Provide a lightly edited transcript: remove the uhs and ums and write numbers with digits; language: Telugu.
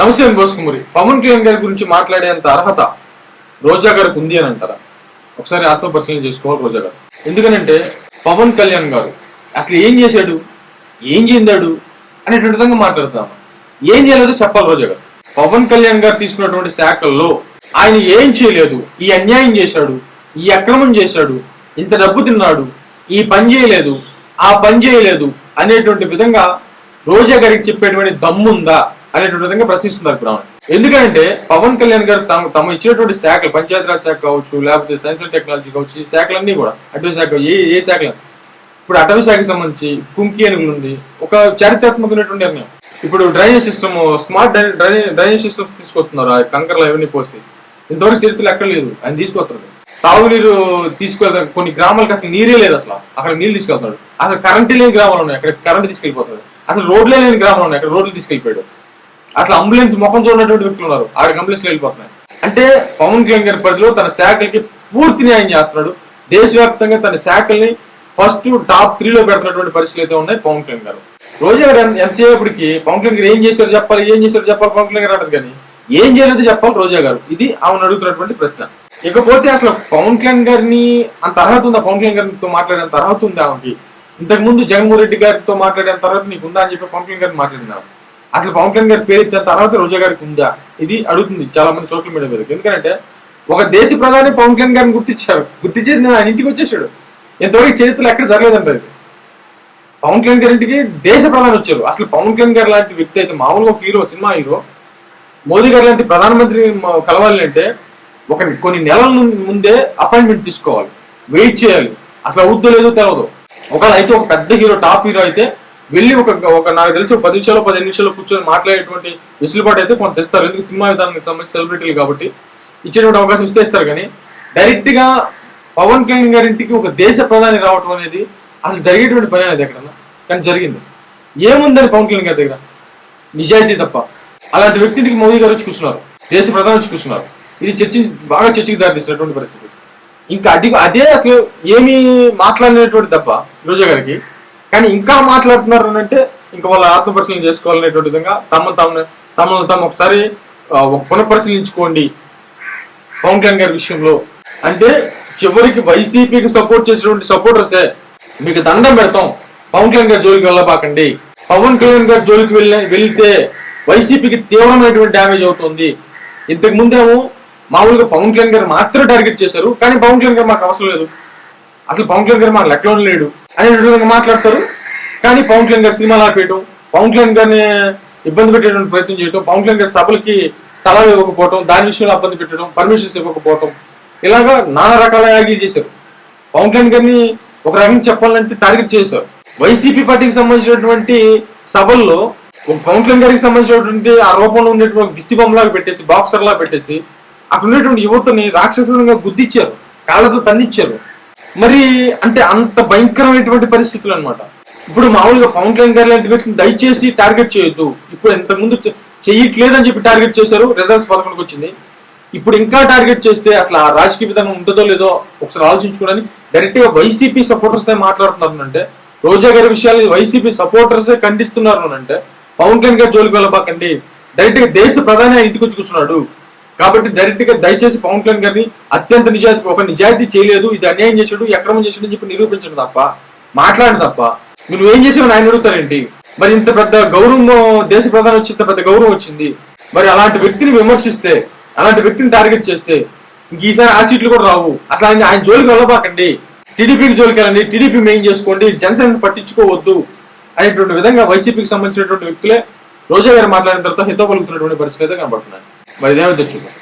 నమస్తే బోసుకుమరి. పవన్ కళ్యాణ్ గారి గురించి మాట్లాడేంత అర్హత రోజా గారికి ఉంది అని అంటారా? ఒకసారి ఆత్మపరిశీలన చేసుకోవాలి రోజా గారు. ఎందుకనంటే పవన్ కళ్యాణ్ గారు అసలు ఏం చేశాడు, ఏం చెందాడు అనేటువంటి విధంగా మాట్లాడతాము. ఏం చేయలేదో చెప్పాలి రోజా గారు. పవన్ కళ్యాణ్ గారు తీసుకున్నటువంటి శాఖల్లో ఆయన ఏం చేయలేదు, ఈ అన్యాయం చేశాడు, ఈ అక్రమం చేశాడు, ఇంత డబ్బు తిన్నాడు, ఈ పని చేయలేదు, ఆ పని చేయలేదు అనేటువంటి విధంగా రోజా గారికి చెప్పేటువంటి దమ్ముందా అనేటువంటి విధంగా ప్రశ్నిస్తున్నారు ఇప్పుడు. ఎందుకంటే పవన్ కళ్యాణ్ గారు తమ ఇచ్చినటువంటి శాఖలు, పంచాయతీరాజ్ శాఖ కావచ్చు, లేకపోతే సైన్స్ అండ్ టెక్నాలజీ కావచ్చు, ఈ శాఖలన్నీ కూడా అటవీ శాఖ, ఏ శాఖలు, ఇప్పుడు అటవీ శాఖకి సంబంధించి కుంకి ఏనుగులు ఉంది, ఒక చారిత్రాత్మకమైనటువంటి నిర్ణయం. ఇప్పుడు drainage system, smart drainage systems తీసుకొస్తున్నారు, ఆ కంకర్లు అవన్నీ పోసి. ఇంతవరకు చరిత్రలు ఎక్కడ లేదు, ఆయన తీసుకొస్తున్నారు. తాగునీరు తీసుకెళ్తారు, కొన్ని గ్రామాలకు అసలు నీరే లేదు, అసలు అక్కడ నీళ్ళు తీసుకెళ్తున్నాడు. అసలు కరెంటు లేని గ్రామాలు ఉన్నాయి, అక్కడ కరెంటు తీసుకెళ్లిపోతాడు. అసలు రోడ్లే లేని గ్రామాలు ఉన్నాయి, అక్కడ రోడ్లు తీసుకెళ్లిపోయాడు. అసలు అంబులెన్స్ ముఖం చూడనటువంటి వ్యక్తులు ఉన్నారు, ఆడికి అంబులెన్స్ వెళ్ళిపోతున్నాయి. అంటే పవన్ కళ్యాణ్ గారి పరిధిలో తన శాఖలకి పూర్తి న్యాయం చేస్తున్నాడు. దేశవ్యాప్తంగా తన శాఖల్ని ఫస్ట్ టాప్ 3లో పెడుతున్నటువంటి పరిస్థితులు అయితే ఉన్నాయి పవన్ కళ్యాణ్ గారు. రోజా గారు ఎంతసేపటికి పవన్ కళ్యాణ్ గారు ఏం చేశారు చెప్పాలి, ఏం చేశారు చెప్పాలి పవన్ కళ్యాణ్ గారు అంటది, కానీ ఏం చేయలేదు చెప్పాలి రోజా గారు. ఇది ఆమెను అడుగుతున్నటువంటి ప్రశ్న. ఇకపోతే అసలు పవన్ కళ్యాణ్ గారిని అంత అర్హత ఉందా, పవన్ కళ్యాణ్ గారితో మాట్లాడేంత అర్హత ఉందా ఆమెకి? ఇంతకు ముందు జగన్మోహన్ రెడ్డి గారితో మాట్లాడేంత అర్హత నీకు ఉందా అని చెప్పి పవన్ కళ్యాణ్ గారిని మాట్లాడినారు. అసలు పవన్ కళ్యాణ్ గారి పేరు ఇచ్చిన తర్వాత రోజా గారికి ఉందా, ఇది అడుగుతుంది చాలా మంది సోషల్ మీడియా మీద. ఎందుకంటే ఒక దేశ ప్రధాని పవన్ కళ్యాణ్ గారిని గుర్తించారు, గుర్తించేది ఆయన ఇంటికి వచ్చేసాడు. ఎంతవరకు చరిత్రలో ఎక్కడ జరగలేదంటారు. పవన్ కళ్యాణ్ గారి ఇంటికి దేశ ప్రధాని వచ్చారు. అసలు పవన్ కళ్యాణ్ గారు లాంటి వ్యక్తి అయితే, మామూలుగా ఒక హీరో, సినిమా హీరో, మోదీ గారు లాంటి ప్రధానమంత్రి కలవాలి అంటే కొన్ని నెలల ముందే అపాయింట్మెంట్ తీసుకోవాలి, వెయిట్ చేయాలి. అసలు అవుద్దో లేదో తెలియదు. ఒకవేళ అయితే ఒక పెద్ద హీరో, టాప్ హీరో అయితే వెళ్ళి ఒక నాకు తెలిసి 10 నిమిషాలు 15 నిమిషాలు కూర్చొని మాట్లాడేటువంటి వెసులుబాటు అయితే కొంత ఇస్తారు. ఎందుకు సినిమా విధానానికి సంబంధించి సెలబ్రిటీలు కాబట్టి ఇచ్చేటువంటి అవకాశం ఇస్తే ఇస్తారు. కానీ డైరెక్ట్ గా పవన్ కళ్యాణ్ గారింటికి ఒక దేశ ప్రధాని రావటం అనేది అసలు జరిగేటువంటి పని అనేది ఎక్కడన్నా కానీ జరిగింది. ఏముందని పవన్ కళ్యాణ్ గారి దగ్గర నిజాయితీ తప్ప. అలాంటి వ్యక్తికి మోదీ గారు వచ్చి కూర్చున్నారు, దేశ ప్రధాని వచ్చి కూర్చున్నారు. ఇది బాగా చర్చకి దారితీసినటువంటి పరిస్థితి. ఇంకా అదే అసలు ఏమీ మాట్లాడినటువంటి తప్ప రోజా గారికి. కానీ ఇంకా మాట్లాడుతున్నారు అంటే ఇంకా వాళ్ళ ఆత్మపరిశీలన చేసుకోవాలనేటువంటి విధంగా తమను తాము ఒకసారి పునఃపరిశీలించుకోండి పవన్ కళ్యాణ్ గారి విషయంలో. అంటే చివరికి వైసీపీకి సపోర్ట్ చేసినటువంటి సపోర్టర్సే మీకు దండం పెడతాం, పవన్ కళ్యాణ్ గారి జోలికి వెళ్ళబాకండి, పవన్ కళ్యాణ్ గారి జోలికి వెళ్తే వైసీపీకి తీవ్రమైనటువంటి డ్యామేజ్ అవుతుంది. ఇంతకు ముందేమో మామూలుగా పవన్ కళ్యాణ్ గారు మాత్రం టార్గెట్ చేశారు, కానీ పవన్ కళ్యాణ్ గారు మాకు అవసరం లేదు, అసలు పవన్ కళ్యాణ్ గారు మాకు లెక్కలో లేడు అనేటువంటి విధంగా మాట్లాడతారు. కానీ పవన్ కళ్యాణ్ గారు సినిమాలు ఆపేయటం, పవన్ కళ్యాణ్ గారిని ఇబ్బంది పెట్టేటువంటి ప్రయత్నం చేయటం, పవన్ కళ్యాణ్ గారి సభలకి స్థలాలు ఇవ్వకపోవటం, దాని విషయంలో ఇబ్బంది పెట్టడం, పర్మిషన్స్ ఇవ్వకపోవటం, ఇలాగా నానా రకాల యాగీలు చేశారు. పవన్ కళ్యాణ్ గారిని ఒక రకంగా చెప్పాలంటే టార్గెట్ చేశారు. వైసీపీ పార్టీకి సంబంధించినటువంటి సభల్లో పవన్ కళ్యాణ్ గారికి సంబంధించినటువంటి ఆ రూపంలో ఉండేటువంటి దిష్టి బొమ్మలాగా పెట్టేసి, బాక్సర్ లా పెట్టేసి అక్కడ ఉండేటువంటి యువతని రాక్షసంగా గుద్దిచ్చారు, కాళ్ళతో తన్నిచ్చారు. మరి అంటే అంత భయంకరమైనటువంటి పరిస్థితులు అనమాట. ఇప్పుడు మామూలుగా పవన్ కళ్యాణ్ గారి లాంటి వ్యక్తిని దయచేసి టార్గెట్ చేయొద్దు. ఇప్పుడు ఇంతకుముందు చెయ్యట్లేదని చెప్పి టార్గెట్ చేశారు, రిజల్ట్స్ 11కి వచ్చింది. ఇప్పుడు ఇంకా టార్గెట్ చేస్తే అసలు ఆ రాజకీయ విధానం ఉంటుందో లేదో ఒకసారి ఆలోచించుకోవడానికి డైరెక్ట్ గా వైసీపీ సపోర్టర్స్ మాట్లాడుతున్నారు అంటే, రోజా గారి విషయాలు వైసీపీ సపోర్టర్సే ఖండిస్తున్నారు అంటే, పవన్ కళ్యాణ్ గారి జోలికి వెళ్ళబాకండి, డైరెక్ట్ గా దేశ ప్రధాని ఆయన ఇంటికి వచ్చి కూర్చున్నాడు కాబట్టి డైరెక్ట్ గా దయచేసి పవన్ కళ్యాణ్ గారిని అత్యంత నిజాయితీ చేయలేదు, ఇది అన్యాయం చేశాడు, అక్రమం చేశాడు అని చెప్పి నిరూపించడం తప్ప, మాట్లాడడం తప్ప నువ్వు ఏం చేసావు ఆయన అడుగుతారేంటి? మరి ఇంత పెద్ద గౌరవం, దేశ ప్రధాని వచ్చి ఇంత పెద్ద గౌరవం వచ్చింది, మరి అలాంటి వ్యక్తిని విమర్శిస్తే, అలాంటి వ్యక్తిని టార్గెట్ చేస్తే ఇంక ఈసారి ఆ సీట్లు కూడా రావు. అసలు ఆయన జోలికి వెళ్ళబాకండి, టీడీపీకి జోలికి వెళ్ళండి, టీడీపీ మెయిన్ చేసుకోండి, జనసేన పట్టించుకోవద్దు అనేటువంటి విధంగా వైసీపీకి సంబంధించినటువంటి వ్యక్తులే రోజా గారు మాట్లాడిన తర్వాత హితో పలుకుతున్నటువంటి పరిస్థితి అయితే కనబడుతున్నాయి. మరి ఇదేమైతే చూద్దాం.